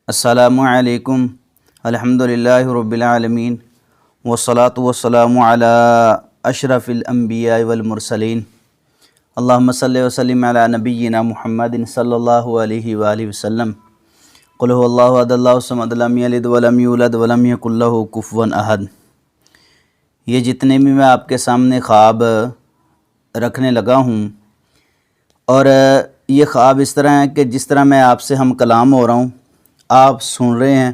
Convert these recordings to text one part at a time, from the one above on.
السلام علیکم الحمدللہ رب العالمین والصلاة والسلام علی اشرف الانبیاء والمرسلین اللہم صلی وسلم علی نبینا محمد صلی اللہ علیہ وآلہ وسلم قل هو اللہ احد اللہ الصمد لم یلد ولم یولد ولم یکن لہ کفوا احد۔ یہ جتنے بھی میں آپ کے سامنے خواب رکھنے لگا ہوں، اور یہ خواب اس طرح ہے کہ جس طرح میں آپ سے ہم کلام ہو رہا ہوں، آپ سن رہے ہیں،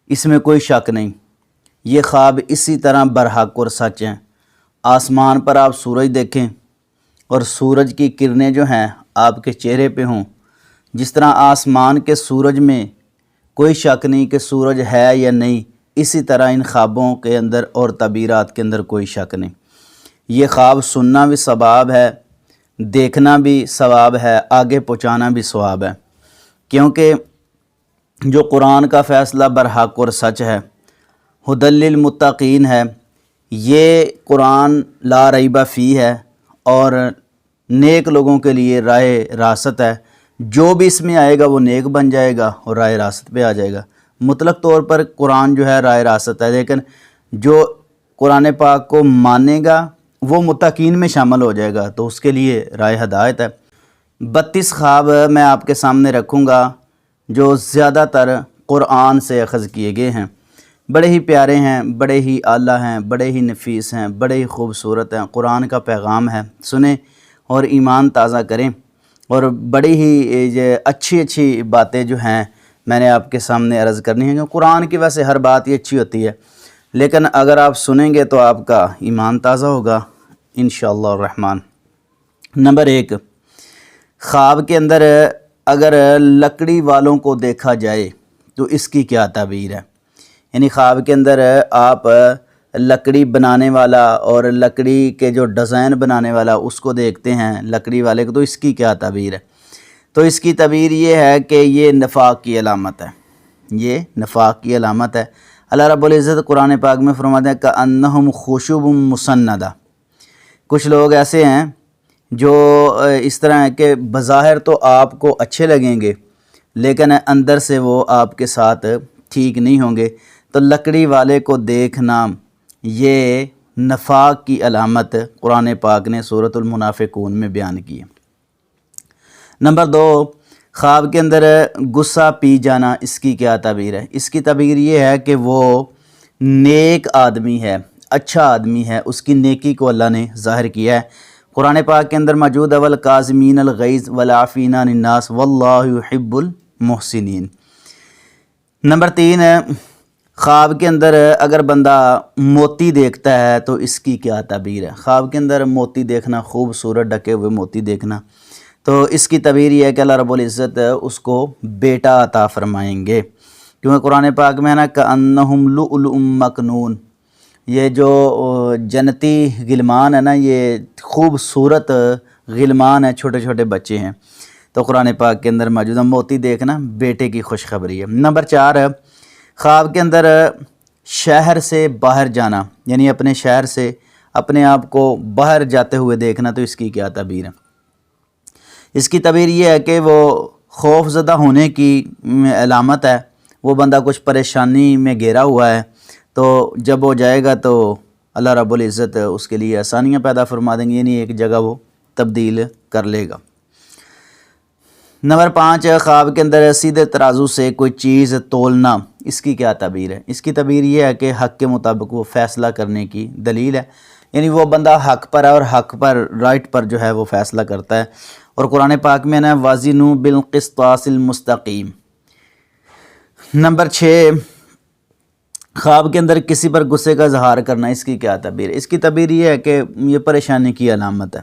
اس میں کوئی شک نہیں۔ یہ خواب اسی طرح برحق اور سچ ہیں۔ آسمان پر آپ سورج دیکھیں اور سورج کی کرنیں جو ہیں آپ کے چہرے پہ ہوں، جس طرح آسمان کے سورج میں کوئی شک نہیں کہ سورج ہے یا نہیں، اسی طرح ان خوابوں کے اندر اور تعبیرات کے اندر کوئی شک نہیں۔ یہ خواب سننا بھی ثواب ہے، دیکھنا بھی ثواب ہے، آگے پہنچانا بھی ثواب ہے، کیونکہ جو قرآن کا فیصلہ برحق اور سچ ہے، ھدی للمتقین ہے، یہ قرآن لا ریب فیہ ہے اور نیک لوگوں کے لیے راہ راست ہے۔ جو بھی اس میں آئے گا وہ نیک بن جائے گا اور راہ راست پہ آ جائے گا۔ مطلق طور پر قرآن جو ہے راہ راست ہے، لیکن جو قرآن پاک کو مانے گا وہ متقین میں شامل ہو جائے گا، تو اس کے لیے راہ ہدایت ہے۔ 32 خواب میں آپ کے سامنے رکھوں گا جو زیادہ تر قرآن سے اخذ کیے گئے ہیں، بڑے ہی پیارے ہیں، بڑے ہی اعلیٰ ہیں، بڑے ہی نفیس ہیں، بڑے ہی خوبصورت ہیں، قرآن کا پیغام ہے، سنیں اور ایمان تازہ کریں۔ اور بڑی ہی اچھی باتیں جو ہیں میں نے آپ کے سامنے عرض کرنی ہیں، کہ قرآن کی ویسے ہر بات ہی اچھی ہوتی ہے، لیکن اگر آپ سنیں گے تو آپ کا ایمان تازہ ہوگا انشاءاللہ الرحمن۔ نمبر 1، خواب کے اندر اگر لکڑی والوں کو دیکھا جائے تو اس کی کیا تعبیر ہے؟ یعنی خواب کے اندر آپ لکڑی بنانے والا اور لکڑی کے جو ڈیزائن بنانے والا اس کو دیکھتے ہیں، لکڑی والے کو، تو اس کی کیا تعبیر ہے؟ تو اس کی تعبیر یہ ہے کہ یہ نفاق کی علامت ہے، یہ نفاق کی علامت ہے۔ اللہ رب العزت قرآن پاک میں فرماتے ہیں کأنہم خشب مسندہ۔ کچھ لوگ ایسے ہیں جو اس طرح ہے کہ بظاہر تو آپ کو اچھے لگیں گے لیکن اندر سے وہ آپ کے ساتھ ٹھیک نہیں ہوں گے۔ تو لکڑی والے کو دیکھنا یہ نفاق کی علامت قرآن پاک نے سورۃ المنافقون میں بیان کی ہے۔ نمبر 2، خواب کے اندر غصہ پی جانا، اس کی کیا تعبیر ہے؟ اس کی تعبیر یہ ہے کہ وہ نیک آدمی ہے، اچھا آدمی ہے، اس کی نیکی کو اللہ نے ظاہر کیا ہے۔ قرآن پاک کے اندر موجود ہے والکاظمین الغیظ والعافین عن الناس واللہ یحب المحسنین۔ نمبر 3، خواب کے اندر اگر بندہ موتی دیکھتا ہے تو اس کی کیا تعبیر ہے؟ خواب کے اندر موتی دیکھنا، خوبصورت ڈھکے ہوئے موتی دیکھنا، تو اس کی تعبیر یہ ہے کہ اللہ رب العزت اس کو بیٹا عطا فرمائیں گے، کیونکہ قرآن پاک میں ہے نا کأنہم لؤلؤ مکنون، یہ جو جنتی غلمان ہے نا، یہ خوبصورت غلمان ہیں، چھوٹے چھوٹے بچے ہیں، تو قرآن پاک کے اندر موجود ہے موتی دیکھنا بیٹے کی خوشخبری ہے۔ نمبر 4، خواب کے اندر شہر سے باہر جانا، یعنی اپنے شہر سے اپنے آپ کو باہر جاتے ہوئے دیکھنا، تو اس کی کیا تعبیر ہے؟ اس کی تعبیر یہ ہے کہ وہ خوف زدہ ہونے کی علامت ہے، وہ بندہ کچھ پریشانی میں گھیرا ہوا ہے، تو جب وہ جائے گا تو اللہ رب العزت اس کے لیے آسانیاں پیدا فرما دیں گے، یعنی ایک جگہ وہ تبدیل کر لے گا۔ نمبر 5، خواب کے اندر سیدھے ترازو سے کوئی چیز تولنا، اس کی کیا تعبیر ہے؟ اس کی تعبیر یہ ہے کہ حق کے مطابق وہ فیصلہ کرنے کی دلیل ہے، یعنی وہ بندہ حق پر ہے اور حق پر، رائٹ پر جو ہے وہ فیصلہ کرتا ہے۔ اور قرآن پاک میں نا وازنوا بالقسطاس المستقیم۔ نمبر 6، خواب کے اندر کسی پر غصے کا اظہار کرنا، اس کی کیا تعبیر ہے؟ اس کی تعبیر یہ ہے کہ یہ پریشانی کی علامت ہے،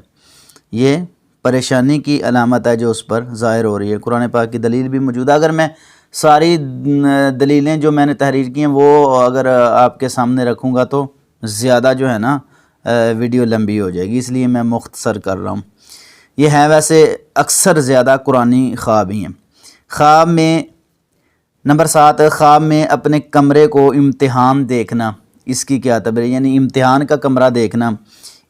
یہ پریشانی کی علامت ہے جو اس پر ظاہر ہو رہی ہے۔ قرآن پاک کی دلیل بھی موجود ہے، اگر میں ساری دلیلیں جو میں نے تحریر کی ہیں وہ اگر آپ کے سامنے رکھوں گا تو زیادہ جو ہے نا ویڈیو لمبی ہو جائے گی، اس لیے میں مختصر کر رہا ہوں۔ یہ ہیں ویسے اکثر زیادہ قرآنی خواب ہی ہیں۔ خواب میں نمبر 7، خواب میں اپنے کمرے کو امتحان دیکھنا، اس کی کیا تعبیر ہے؟ یعنی امتحان کا کمرہ دیکھنا،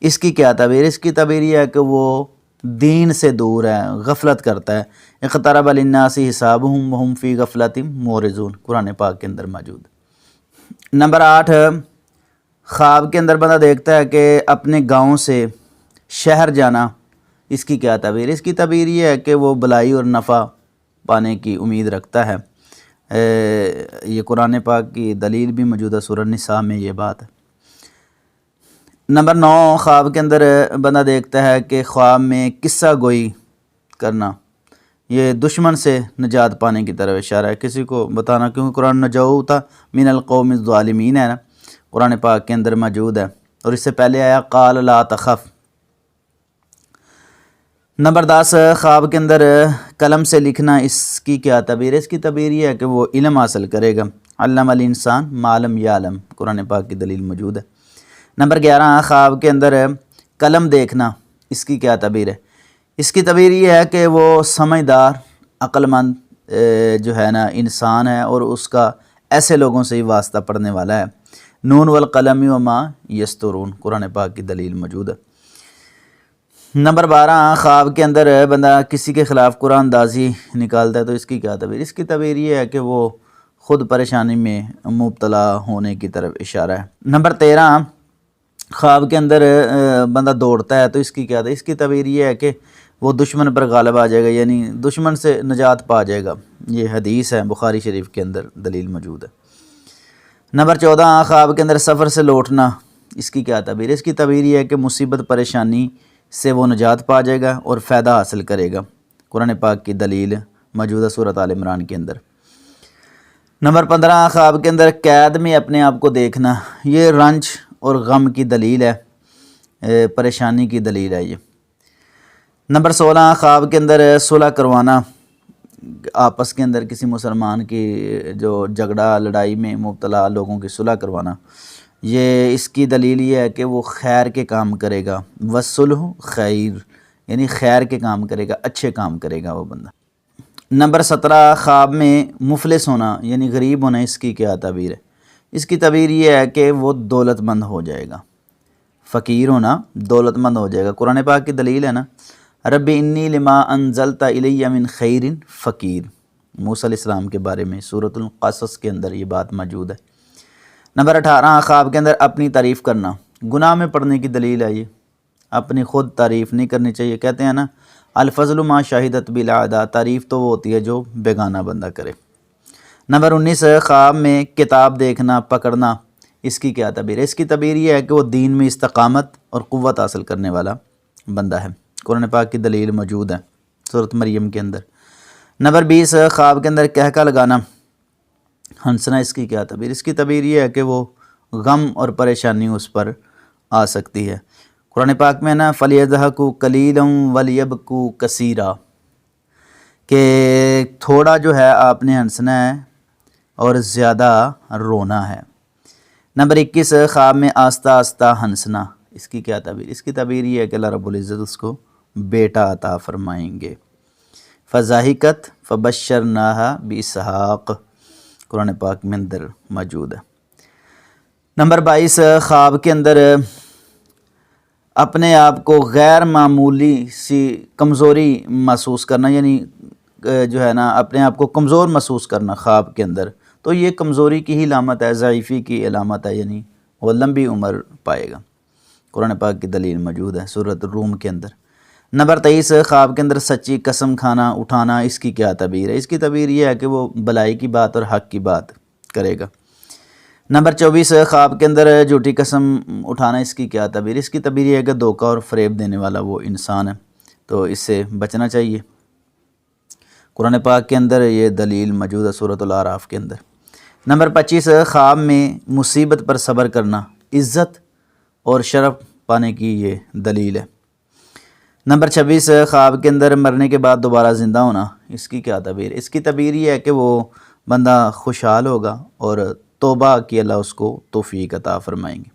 اس کی کیا تعبیر؟ اس کی تعبیر یہ ہے کہ وہ دین سے دور ہے، غفلت کرتا ہے، اقترب للناس حسابهم وهم فی غفلۃ معرضون، قرآن پاک کے اندر موجود۔ نمبر 8، خواب کے اندر بندہ دیکھتا ہے کہ اپنے گاؤں سے شہر جانا، اس کی کیا تعبیر؟ اس کی تعبیر یہ ہے کہ وہ بھلائی اور نفع پانے کی امید رکھتا ہے۔ یہ قرآن پاک کی دلیل بھی موجود ہے، سورہ النساء میں یہ بات ہے۔ نمبر 9، خواب کے اندر بندہ دیکھتا ہے کہ خواب میں قصہ گوئی کرنا، یہ دشمن سے نجات پانے کی طرف اشارہ ہے، کسی کو بتانا، کیونکہ قرآن نجوت من القوم الظالمین ہے نا، قرآن پاک کے اندر موجود ہے، اور اس سے پہلے آیا قال لا تخف۔ نمبر 10، خواب کے اندر قلم سے لکھنا، اس کی کیا تعبیر ہے؟ اس کی تعبیر یہ ہے کہ وہ علم حاصل کرے گا، علم الانسان ما لم یعلم، قرآن پاک کی دلیل موجود ہے۔ نمبر 11، خواب کے اندر قلم دیکھنا، اس کی کیا تعبیر ہے؟ اس کی تعبیر یہ ہے کہ وہ سمجھدار، عقل مند جو ہے نا انسان ہے، اور اس کا ایسے لوگوں سے ہی واسطہ پڑنے والا ہے۔ نون والقلم وما یسطرون، قرآن پاک کی دلیل موجود ہے۔ نمبر 12، خواب کے اندر بندہ کسی کے خلاف قرآن اندازی نکالتا ہے، تو اس کی کیا تعبیر؟ اس کی تعبیر یہ ہے کہ وہ خود پریشانی میں مبتلا ہونے کی طرف اشارہ ہے۔ نمبر 13، خواب کے اندر بندہ دوڑتا ہے، تو اس کی کیا تعبیر؟ اس کی تعبیر یہ ہے کہ وہ دشمن پر غالب آ جائے گا، یعنی دشمن سے نجات پا جائے گا، یہ حدیث ہے، بخاری شریف کے اندر دلیل موجود ہے۔ نمبر 14، خواب کے اندر سفر سے لوٹنا، اس کی کیا تعبیر؟ اس کی تعبیر یہ ہے کہ مصیبت پریشانی سے وہ نجات پا جائے گا اور فائدہ حاصل کرے گا، قرآن پاک کی دلیل موجودہ سورۃ آل عمران کے اندر۔ نمبر 15، خواب کے اندر قید میں اپنے آپ کو دیکھنا، یہ رنج اور غم کی دلیل ہے، پریشانی کی دلیل ہے یہ۔ نمبر 16، خواب کے اندر صلح کروانا، آپس کے اندر کسی مسلمان کی جو جھگڑا لڑائی میں مبتلا لوگوں کی صلح کروانا، یہ اس کی دلیل یہ ہے کہ وہ خیر کے کام کرے گا، وصلح خیر، یعنی خیر کے کام کرے گا، اچھے کام کرے گا وہ بندہ۔ نمبر 17، خواب میں مفلس ہونا، یعنی غریب ہونا، اس کی کیا تعبیر ہے؟ اس کی تعبیر یہ ہے کہ وہ دولت مند ہو جائے گا، فقیر ہونا دولت مند ہو جائے گا، قرآن پاک کی دلیل ہے نا، رب انی لما انزلت الی من خیر فقیر، موسیٰ علیہ السلام کے بارے میں سورۃ القصص کے اندر یہ بات موجود ہے۔ نمبر 18، خواب کے اندر اپنی تعریف کرنا، گناہ میں پڑنے کی دلیل ہے یہ، اپنی خود تعریف نہیں کرنی چاہیے، کہتے ہیں نا الفضل ما شاہدت بالاعداء، تعریف تو وہ ہوتی ہے جو بیگانہ بندہ کرے۔ نمبر 19، خواب میں کتاب دیکھنا، پکڑنا، اس کی کیا تعبیر ہے؟ اس کی تعبیر یہ ہے کہ وہ دین میں استقامت اور قوت حاصل کرنے والا بندہ ہے، قرآن پاک کی دلیل موجود ہے سورۃ مریم کے اندر۔ نمبر 20، خواب کے اندر قہقہ لگانا، ہنسنا، اس کی کیا تعبیر؟ اس کی تعبیر یہ ہے کہ وہ غم اور پریشانی اس پر آ سکتی ہے، قرآن پاک میں نا فَلْيَضْحَكُوا قَلِيلًا وَلْيَبْكُوا كَثِيرًا، کہ تھوڑا جو ہے آپ نے ہنسنا ہے اور زیادہ رونا ہے۔ نمبر 21، خواب میں آہستہ آہستہ ہنسنا، اس کی کیا تعبیر؟ اس کی تعبیر یہ ہے کہ اللہ رب العزت اس کو بیٹا عطا فرمائیں گے۔ فَضَحِكَتْ فَبَشَّرْنَاهَا بِإِسْحَاقَ، قرآن پاک میں اندر موجود ہے۔ نمبر 22، خواب کے اندر اپنے آپ کو غیر معمولی سی کمزوری محسوس کرنا، یعنی جو ہے نا اپنے آپ کو کمزور محسوس کرنا خواب کے اندر، تو یہ کمزوری کی ہی علامت ہے، ضعیفی کی علامت ہے، یعنی وہ لمبی عمر پائے گا، قرآن پاک کی دلیل موجود ہے سورۃ الروم کے اندر۔ نمبر 23، خواب کے اندر سچی قسم کھانا، اٹھانا، اس کی کیا تعبیر ہے؟ اس کی تعبیر یہ ہے کہ وہ بھلائی کی بات اور حق کی بات کرے گا۔ نمبر 24، خواب کے اندر جھوٹی قسم اٹھانا، اس کی کیا تعبیر؟ اس کی تعبیر یہ ہے کہ دھوکہ اور فریب دینے والا وہ انسان ہے، تو اس سے بچنا چاہیے، قرآن پاک کے اندر یہ دلیل موجود ہے سورۃ الاعراف کے اندر۔ نمبر 25، خواب میں مصیبت پر صبر کرنا، عزت اور شرف پانے کی یہ دلیل ہے۔ نمبر 26، خواب کے اندر مرنے کے بعد دوبارہ زندہ ہونا، اس کی کیا تعبیر؟ اس کی تعبیر یہ ہے کہ وہ بندہ خوشحال ہوگا اور توبہ کی اللہ اس کو توفیق عطا فرمائیں گے۔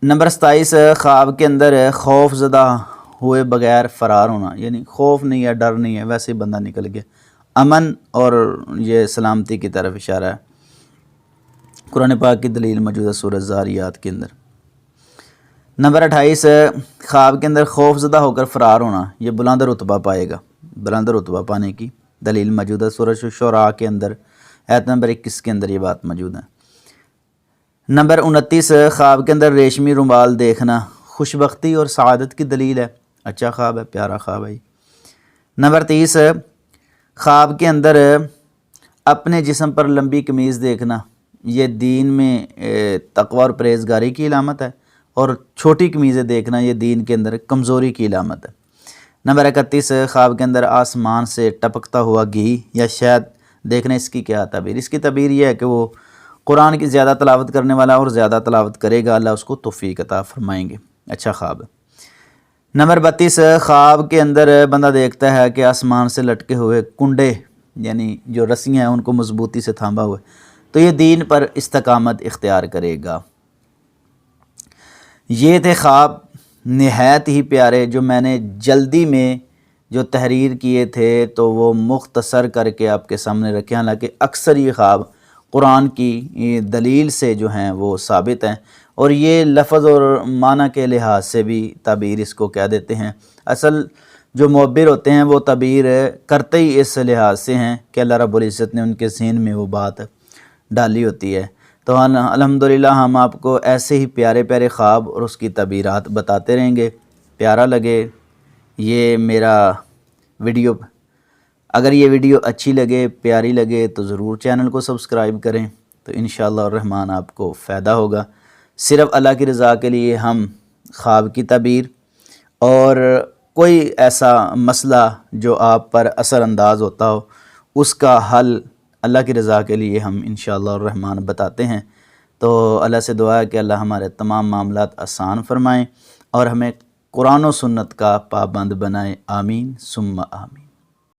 نمبر 27، خواب کے اندر خوف زدہ ہوئے بغیر فرار ہونا، یعنی خوف نہیں ہے، ڈر نہیں ہے، ویسے ہی بندہ نکل گیا، امن اور یہ سلامتی کی طرف اشارہ ہے، قرآن پاک کی دلیل موجود ہے سورۃ الذاریات کے اندر۔ نمبر 28، خواب کے اندر خوف زدہ ہو کر فرار ہونا، یہ بلند رتبہ پائے گا، بلند رتبہ پانے کی دلیل موجود ہے سورۃ الشعراء کے اندر آیت نمبر 21 کے اندر یہ بات موجود ہے۔ نمبر 29 خواب کے اندر ریشمی رومال دیکھنا خوش بختی اور سعادت کی دلیل ہے، اچھا خواب ہے، پیارا خواب ہے۔ نمبر 30 خواب کے اندر اپنے جسم پر لمبی قمیض دیکھنا، یہ دین میں تقوی اور پرہیزگاری کی علامت ہے، اور چھوٹی قمیضیں دیکھنا یہ دین کے اندر کمزوری کی علامت ہے۔ نمبر 31 خواب کے اندر آسمان سے ٹپکتا ہوا گھی یا شہد دیکھنا، اس کی کیا تعبیر؟ اس کی تعبیر یہ ہے کہ وہ قرآن کی زیادہ تلاوت کرنے والا اور زیادہ تلاوت کرے گا، اللہ اس کو توفیق عطا فرمائیں گے، اچھا خواب ہے۔ نمبر 32 خواب کے اندر بندہ دیکھتا ہے کہ آسمان سے لٹکے ہوئے کنڈے یعنی جو رسیاں ہیں ان کو مضبوطی سے تھاما ہوا ہے، تو یہ دین پر استقامت اختیار کرے گا۔ یہ تھے خواب نہایت ہی پیارے جو میں نے جلدی میں جو تحریر کیے تھے تو وہ مختصر کر کے آپ کے سامنے رکھے، حالانکہ اکثر یہ خواب قرآن کی دلیل سے جو ہیں وہ ثابت ہیں، اور یہ لفظ اور معنی کے لحاظ سے بھی تعبیر اس کو کہہ دیتے ہیں۔ اصل جو معبر ہوتے ہیں وہ تعبیر کرتے ہی اس لحاظ سے ہیں کہ اللہ رب العزت نے ان کے ذہن میں وہ بات ڈالی ہوتی ہے۔ تو الحمدللہ ہم آپ کو ایسے ہی پیارے پیارے خواب اور اس کی تعبیرات بتاتے رہیں گے۔ پیارا لگے یہ میرا ویڈیو، اگر یہ ویڈیو اچھی لگے، پیاری لگے تو ضرور چینل کو سبسکرائب کریں، تو انشاءاللہ الرحمن آپ کو فائدہ ہوگا۔ صرف اللہ کی رضا کے لیے ہم خواب کی تعبیر اور کوئی ایسا مسئلہ جو آپ پر اثر انداز ہوتا ہو اس کا حل اللہ کی رضا کے لیے ہم انشاءاللہ الرحمن بتاتے ہیں۔ تو اللہ سے دعا ہے کہ اللہ ہمارے تمام معاملات آسان فرمائیں اور ہمیں قرآن و سنت کا پابند بنائے، آمین ثم آمین۔